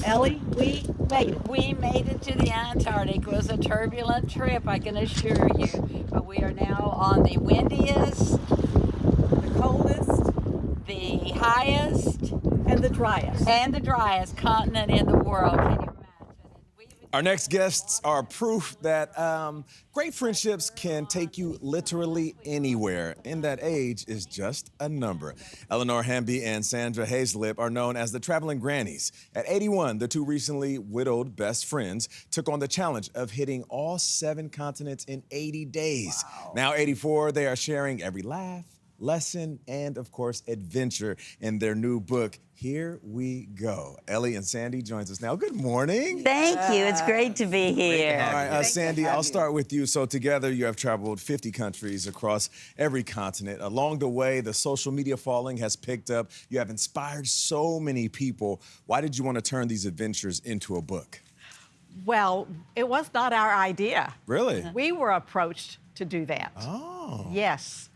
Ellie, we made it. We made it to the Antarctic. It was a turbulent trip, I can assure you. But we are now on the windiest, The coldest the highest, and the driest. and the driest continent in the world. Can you imagine? Our next guests are proof that great friendships can take you literally anywhere, and that age is just a number. Eleanor Hamby and Sandra Hazlip are known as the Traveling Grannies. At 81, the two recently widowed best friends took on the challenge of hitting all 7 continents in 80 days. Wow. Now 84, they are sharing every laugh, lesson, and of course, adventure in their new book, Here We Go. Ellie and Sandy joins us now. Good morning. Thank you. It's great to be here. All right, Sandy, I'll start with you. So together you have traveled 50 countries across every continent. Along the way, the social media following has picked up. You have inspired so many people. Why did you want to turn these adventures into a book? Well, it was not our idea. Really? We were approached to do that. Oh. Yes.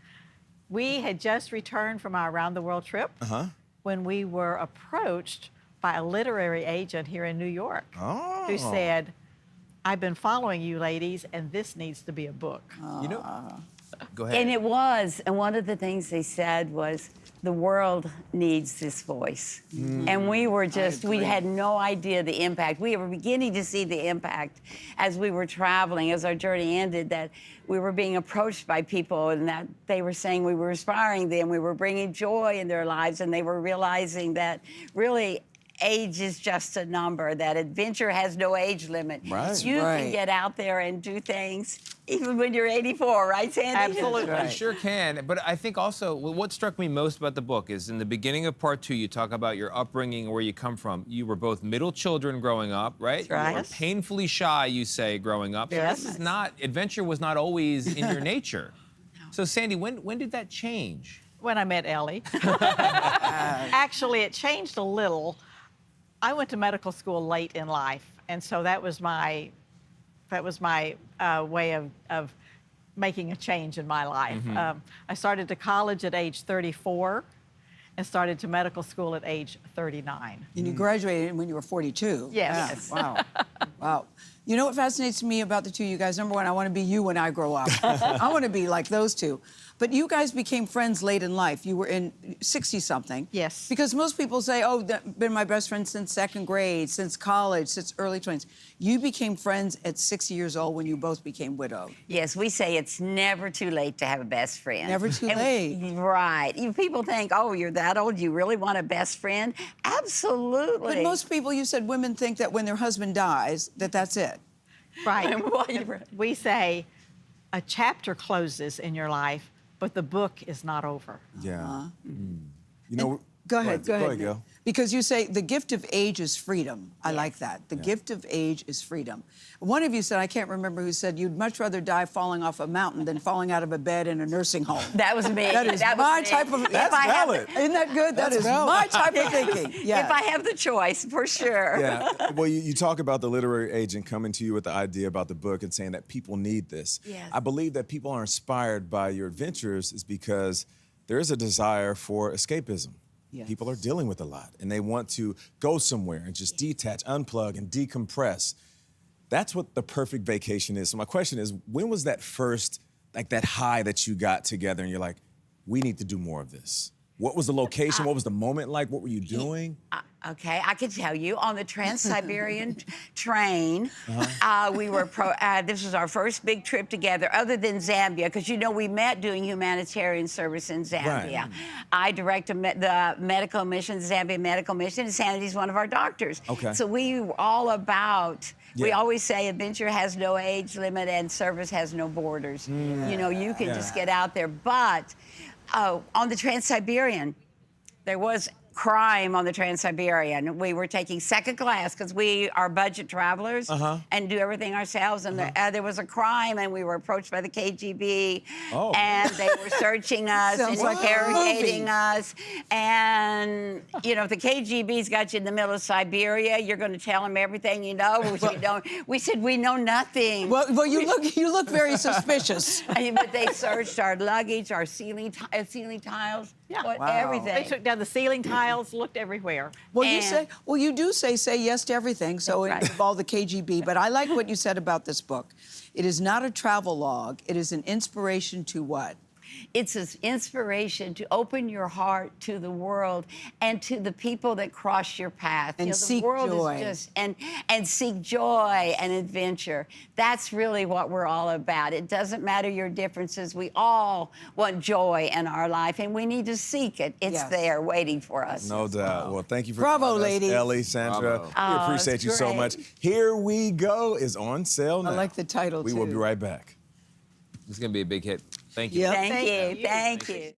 We had just returned from our around the world trip when we were approached by a literary agent here in New York who said, I've been following you ladies and this needs to be a book. You know, go ahead. And it was. And one of the things they said was, the world needs this voice. And we were just, we had no idea the impact. We were beginning to see the impact as we were traveling, as our journey ended, that we were being approached by people and that they were saying we were inspiring them, we were bringing joy in their lives, and they were realizing that really age is just a number, that adventure has no age limit. Right. You can get out there and do things even when you're 84, right, Sandy? Absolutely. You sure can. But I think also what struck me most about the book is in the beginning of part 2, you talk about your upbringing, where you come from. You were both middle children growing up, right? That's right. You were painfully shy, you say, growing up. Yes. So this is not, adventure was not always in your nature. So Sandy, when did that change? When I met Ellie. Actually, it changed a little. I went to medical school late in life, and so that was my way of making a change in my life. I started to college at age 34 and started to medical school at age 39. And you graduated when you were 42. Yes. Yeah. Wow. Wow. You know what fascinates me about the two of you guys? Number one, I want to be you when I grow up. I want to be like those two. But you guys became friends late in life. You were in 60-something. Yes. Because most people say, oh, been my best friend since 2nd grade, since college, since early 20s. You became friends at 60 years old when you both became widowed. Yes, we say it's never too late to have a best friend. Never too late. Right. People think, oh, you're that old, you really want a best friend? Absolutely. But most people, you said women think that when their husband dies, that's it. Right. We say a chapter closes in your life, but the book is not over. Yeah. You know, Go ahead, Go. Because you say the gift of age is freedom. I like that. The gift of age is freedom. One of you said, I can't remember who said, you'd much rather die falling off a mountain than falling out of a bed in a nursing home. That was me. That is my type of... That's valid. Isn't that good? That is my type of thinking. Yeah. If I have the choice, for sure. Yeah. Well, you talk about the literary agent coming to you with the idea about the book and saying that people need this. Yes. I believe that people are inspired by your adventures is because there is a desire for escapism. Yes. People are dealing with a lot, and they want to go somewhere and just detach, unplug, and decompress. That's what the perfect vacation is. So my question is, when was that first, like that high that you got together and you're like, we need to do more of this? What was the location? What was the moment like? What were you doing? Okay, I could tell you. On the Trans-Siberian train, we were, this was our first big trip together, other than Zambia, because, you know, we met doing humanitarian service in Zambia. Right. I direct the medical mission, the Zambia medical mission, and Sandy's one of our doctors. Okay. So we were all about, we Yeah. always say adventure has no age limit and service has no borders. You know, you can just get out there. But on the Trans-Siberian, there was crime on the Trans-Siberian. We were taking second class because we are budget travelers and do everything ourselves. And there was a crime, and we were approached by the KGB, and they were searching us and interrogating us. And you know, if the KGB's got you in the middle of Siberia, you're going to tell them everything you know. We said we know nothing. Well, you look very suspicious. But they searched our luggage, our ceiling tiles, everything. They took down the ceiling tiles. smiles looked everywhere. Well, And- you do say yes to everything, so That's it right. involved the KGB. But I like what you said about this book. It is not a travel log. It is an inspiration to what? It's an inspiration to open your heart to the world and to the people that cross your path. And the seek world joy. Is just, and seek joy and adventure. That's really what we're all about. It doesn't matter your differences. We all want joy in our life, and we need to seek it. It's Yes. there waiting for us. No doubt. Well, thank you for Bravo, joining us, ladies. Ellie, Sandra. Bravo. We appreciate it's you so great. much. Here We Go is on sale now. I like the title, We will be too. right back. It's going to be a big hit. Thank you. Yep. Thank Thank you. you. Thank you.